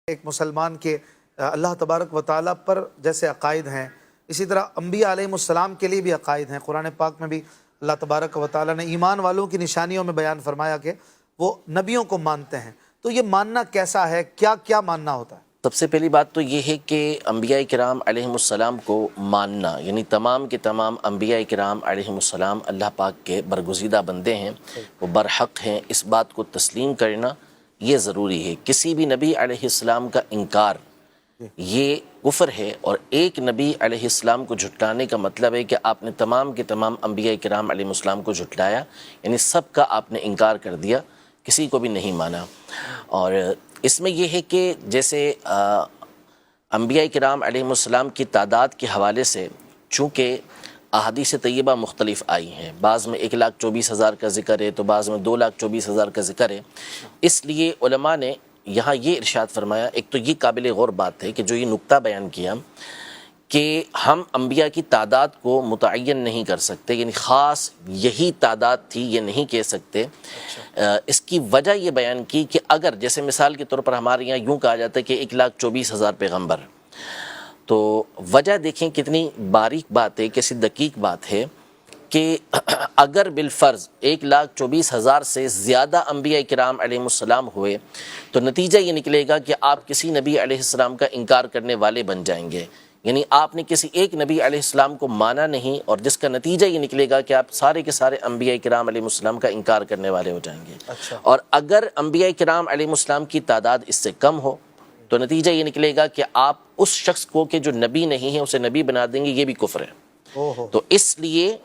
ایک مسلمان کے اللہ تبارک و تعالیٰ پر جیسے عقائد ہیں، اسی طرح انبیاء علیہ السلام کے لیے بھی عقائد ہیں۔ قرآن پاک میں بھی اللہ تبارک و تعالیٰ نے ایمان والوں کی نشانیوں میں بیان فرمایا کہ وہ نبیوں کو مانتے ہیں۔ تو یہ ماننا کیسا ہے؟ کیا کیا ماننا ہوتا ہے؟ سب سے پہلی بات تو یہ ہے کہ انبیاء کرام علیہ السلام کو ماننا، یعنی تمام کے تمام انبیاء کرام علیہ السلام اللہ پاک کے برگزیدہ بندے ہیں، وہ برحق ہیں، اس بات کو تسلیم کرنا یہ ضروری ہے۔ کسی بھی نبی علیہ السلام کا انکار یہ کفر ہے، اور ایک نبی علیہ السلام کو جھٹلانے کا مطلب ہے کہ آپ نے تمام کے تمام انبیاء کرام علیہ السلام کو جھٹلایا، یعنی سب کا آپ نے انکار کر دیا، کسی کو بھی نہیں مانا۔ اور اس میں یہ ہے کہ جیسے انبیاء کرام علیہ السلام کی تعداد کے حوالے سے چونکہ احادیث طیبہ مختلف آئی ہیں، بعض میں 1,24,000 کا ذکر ہے تو بعض میں 2,24,000 کا ذکر ہے، اس لیے علماء نے یہاں یہ ارشاد فرمایا، ایک تو یہ قابل غور بات ہے کہ جو یہ نقطہ بیان کیا کہ ہم انبیاء کی تعداد کو متعین نہیں کر سکتے، یعنی خاص یہی تعداد تھی یہ نہیں کہہ سکتے۔ اس کی وجہ یہ بیان کی کہ اگر جیسے مثال کے طور پر ہمارے یہاں یوں کہا جاتا ہے کہ 1,24,000 پیغمبر، تو وجہ دیکھیں کتنی باریک بات ہے، کیسی دقیق بات ہے کہ اگر بالفرض 1,24,000 سے زیادہ انبیاء کرام علیہ السلام ہوئے تو نتیجہ یہ نکلے گا کہ آپ کسی نبی علیہ السلام کا انکار کرنے والے بن جائیں گے، یعنی آپ نے کسی ایک نبی علیہ السلام کو مانا نہیں، اور جس کا نتیجہ یہ نکلے گا کہ آپ سارے کے سارے انبیاء کرام علیہ السلام کا انکار کرنے والے ہو جائیں گے۔ اور اگر انبیاء کرام علیہ السلام کی تعداد اس سے کم ہو تو نتیجہ یہ نکلے گا کہ آپ اس شخص کو کہ جو نبی نہیں ہے اسے نبی بنا دیں گے، یہ بھی کفر ہے۔ تو اس لیے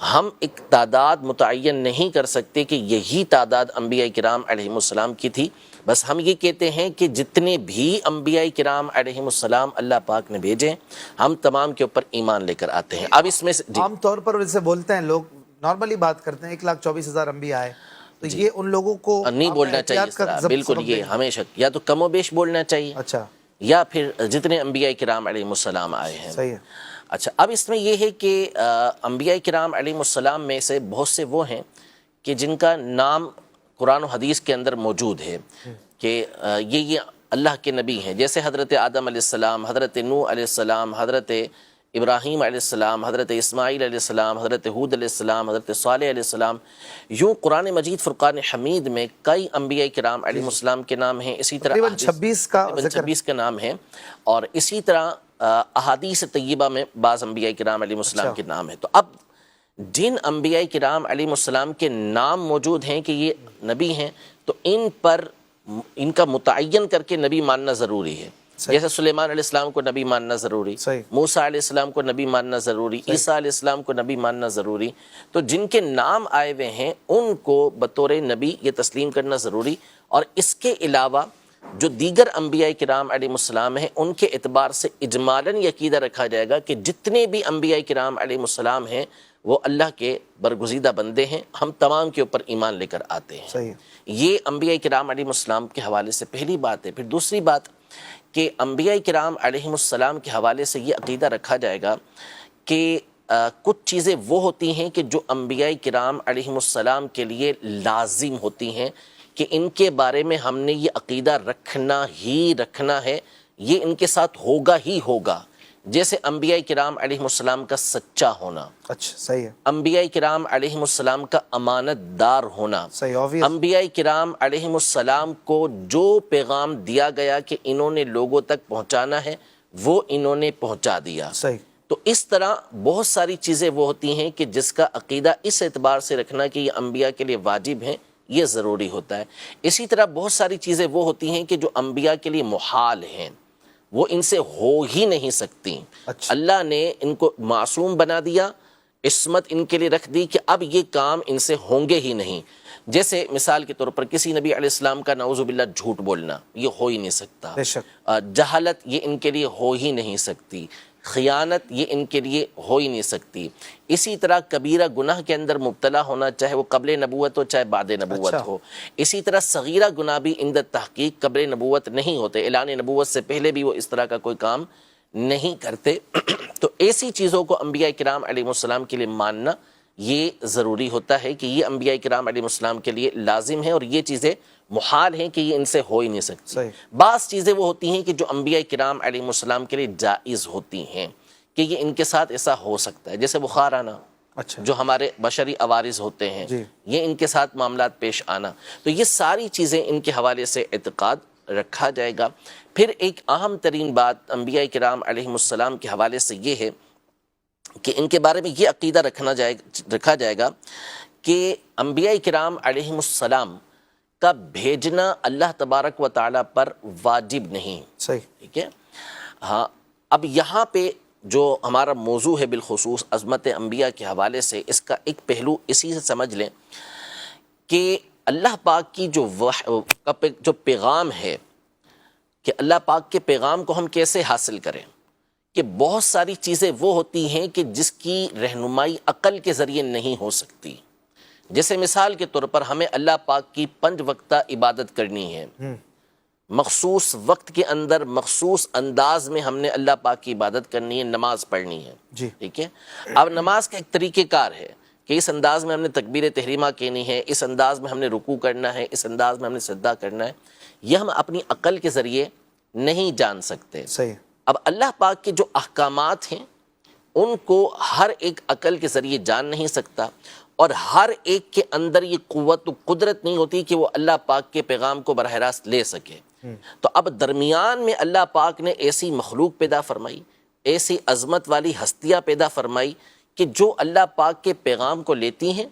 ہم ایک تعداد متعین نہیں کر سکتے کہ یہی تعداد انبیاء کرام علیہ السلام کی تھی، بس ہم یہ کہتے ہیں کہ جتنے بھی انبیاء کرام علیہ السلام اللہ پاک نے بھیجے ہم تمام کے اوپر ایمان لے کر آتے ہیں۔ اب اس میں عام طور پر جیسے بولتے ہیں لوگ، نارملی بات کرتے ہیں 1,24,000 انبیاء آئے، تو یہ ان لوگوں کو نہیں بولنا چاہیے اس طرح، بالکل یہ ہمیشہ یا تو کم و بیش بولنا چاہیے، اچھا، یا پھر جتنے انبیاء کرام علیہ السلام آئے ہیں۔ صحیح ہے۔ اچھا، اب اس میں یہ ہے کہ انبیاء کرام علیہ السلام میں سے بہت سے وہ ہیں کہ جن کا نام قرآن و حدیث کے اندر موجود ہے کہ یہ اللہ کے نبی ہیں، جیسے حضرت آدم علیہ السلام، حضرت نوح علیہ السلام، حضرت ابراہیم علیہ السلام، حضرت اسماعیل علیہ السلام، حضرت ہود علیہ السلام، حضرت صالح علیہ السلام۔ یوں قرآن مجید فرقان حمید میں کئی انبیاء کرام علیہ السلام کے نام ہیں، اسی طرح تقریباً 26 کا نام ہے، اور اسی طرح احادیث طیبہ میں بعض انبیاء کرام علیہ السلام کے نام ہے۔ تو اب جن انبیاء کرام علیہ السلام کے نام موجود ہیں کہ یہ نبی ہیں، تو ان پر ان کا متعین کر کے نبی ماننا ضروری ہے۔ جیسے سلیمان علیہ السلام کو نبی ماننا ضروری، موسیٰ علیہ السلام کو نبی ماننا ضروری، عیسیٰ علیہ السلام کو نبی ماننا ضروری، تو جن کے نام آئے ہوئے ہیں ان کو بطور نبی یہ تسلیم کرنا ضروری۔ اور اس کے علاوہ جو دیگر انبیاء کرام علیہ السلام ہیں ان کے اعتبار سے اجمالاً یہ عقیدہ رکھا جائے گا کہ جتنے بھی انبیاء کرام علیہ السلام ہیں وہ اللہ کے برگزیدہ بندے ہیں، ہم تمام کے اوپر ایمان لے کر آتے ہیں۔ صحیح۔ یہ انبیاء کرام علیہ السلام کے حوالے سے پہلی بات ہے۔ پھر دوسری بات کہ انبیاء کرام علیہ السلام کے حوالے سے یہ عقیدہ رکھا جائے گا کہ کچھ چیزیں وہ ہوتی ہیں کہ جو انبیاء کرام علیہ السلام کے لیے لازم ہوتی ہیں کہ ان کے بارے میں ہم نے یہ عقیدہ رکھنا ہی رکھنا ہے، یہ ان کے ساتھ ہوگا ہی ہوگا، جیسے انبیاء کرام علیہ السلام کا سچا ہونا، اچھا، صحیح ہے، انبیاء کرام علیہ السلام کا امانت دار ہونا، صحیح، انبیاء کرام علیہ السلام کو جو پیغام دیا گیا کہ انہوں نے لوگوں تک پہنچانا ہے وہ انہوں نے پہنچا دیا۔ صحیح۔ تو اس طرح بہت ساری چیزیں وہ ہوتی ہیں کہ جس کا عقیدہ اس اعتبار سے رکھنا کہ یہ انبیاء کے لیے واجب ہیں، یہ ضروری ہوتا ہے۔ اسی طرح بہت ساری چیزیں وہ ہوتی ہیں کہ جو انبیاء کے لیے محال ہیں، وہ ان سے ہو ہی نہیں سکتی۔ اللہ نے ان کو معصوم بنا دیا، عصمت ان کے لیے رکھ دی کہ اب یہ کام ان سے ہوں گے ہی نہیں۔ جیسے مثال کے طور پر کسی نبی علیہ السلام کا نعوذ باللہ جھوٹ بولنا یہ ہو ہی نہیں سکتا، جہالت یہ ان کے لیے ہو ہی نہیں سکتی، خیانت یہ ان کے لیے ہو ہی نہیں سکتی۔ اسی طرح کبیرہ گناہ کے اندر مبتلا ہونا، چاہے وہ قبل نبوت ہو چاہے بعد نبوت ہو۔ اسی طرح صغیرہ گناہ بھی عند تحقیق قبل نبوت نہیں ہوتے، اعلان نبوت سے پہلے بھی وہ اس طرح کا کوئی کام نہیں کرتے۔ تو ایسی چیزوں کو انبیاء کرام علیہ السلام کے لیے ماننا یہ ضروری ہوتا ہے کہ یہ انبیاء کرام علیہ السلام کے لیے لازم ہے، اور یہ چیزیں محال ہیں کہ یہ ان سے ہو ہی نہیں سکتی۔ صحیح۔ بعض چیزیں وہ ہوتی ہیں کہ جو انبیاء کرام علیہ السلام کے لیے جائز ہوتی ہیں کہ یہ ان کے ساتھ ایسا ہو سکتا ہے، جیسے بخار آنا، اچھا، جو ہمارے بشری عوارض ہوتے ہیں، جی، یہ ان کے ساتھ معاملات پیش آنا، تو یہ ساری چیزیں ان کے حوالے سے اعتقاد رکھا جائے گا۔ پھر ایک اہم ترین بات انبیاء کرام علیہ السلام کے حوالے سے یہ ہے کہ ان کے بارے میں یہ عقیدہ رکھا جائے گا کہ انبیاء کرام علیہ السلام کا بھیجنا اللہ تبارک و تعالیٰ پر واجب نہیں، صحیح، ٹھیک ہے۔ ہاں، اب یہاں پہ جو ہمارا موضوع ہے بالخصوص عظمت انبیاء کے حوالے سے، اس کا ایک پہلو اسی سے سمجھ لیں کہ اللہ پاک کی جو پیغام ہے، کہ اللہ پاک کے پیغام کو ہم کیسے حاصل کریں، کہ بہت ساری چیزیں وہ ہوتی ہیں کہ جس کی رہنمائی عقل کے ذریعے نہیں ہو سکتی۔ جیسے مثال کے طور پر ہمیں اللہ پاک کی 5 وقتہ عبادت کرنی ہے، مخصوص وقت کے اندر مخصوص انداز میں ہم نے اللہ پاک کی عبادت کرنی ہے، نماز پڑھنی ہے، جی، ٹھیک ہے۔ اب نماز کا ایک طریقہ کار ہے کہ اس انداز میں ہم نے تکبیر تحریمہ کہنی ہے، اس انداز میں ہم نے رکوع کرنا ہے، اس انداز میں ہم نے سجدہ کرنا ہے، یہ ہم اپنی عقل کے ذریعے نہیں جان سکتے۔ صحیح، اب اللہ پاک کے جو احکامات ہیں ان کو ہر ایک عقل کے ذریعے جان نہیں سکتا، اور ہر ایک کے اندر یہ قوت و قدرت نہیں ہوتی کہ وہ اللہ پاک کے پیغام کو براہ راست لے سکے۔ تو اب درمیان میں اللہ پاک نے ایسی مخلوق پیدا فرمائی، ایسی عظمت والی ہستیاں پیدا فرمائی کہ جو اللہ پاک کے پیغام کو لیتی ہیں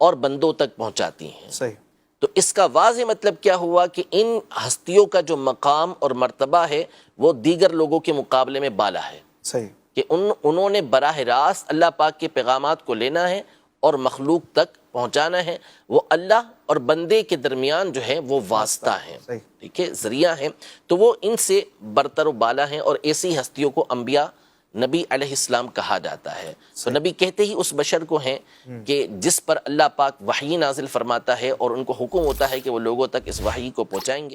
اور بندوں تک پہنچاتی ہیں۔ صحیح، تو اس کا واضح مطلب کیا ہوا کہ ان ہستیوں کا جو مقام اور مرتبہ ہے وہ دیگر لوگوں کے مقابلے میں بالا ہے، صحیح، کہ انہوں نے براہ راست اللہ پاک کے پیغامات کو لینا ہے اور مخلوق تک پہنچانا ہے۔ وہ اللہ اور بندے کے درمیان جو ہے وہ واسطہ ہیں، صحیح، ٹھیک ہے، ذریعہ ہیں، تو وہ ان سے برتر و بالا ہیں، اور ایسی ہستیوں کو انبیاء نبی علیہ السلام کہا جاتا ہے۔ تو نبی کہتے ہی اس بشر کو ہیں کہ جس پر اللہ پاک وحی نازل فرماتا ہے اور ان کو حکم ہوتا ہے کہ وہ لوگوں تک اس وحی کو پہنچائیں گے۔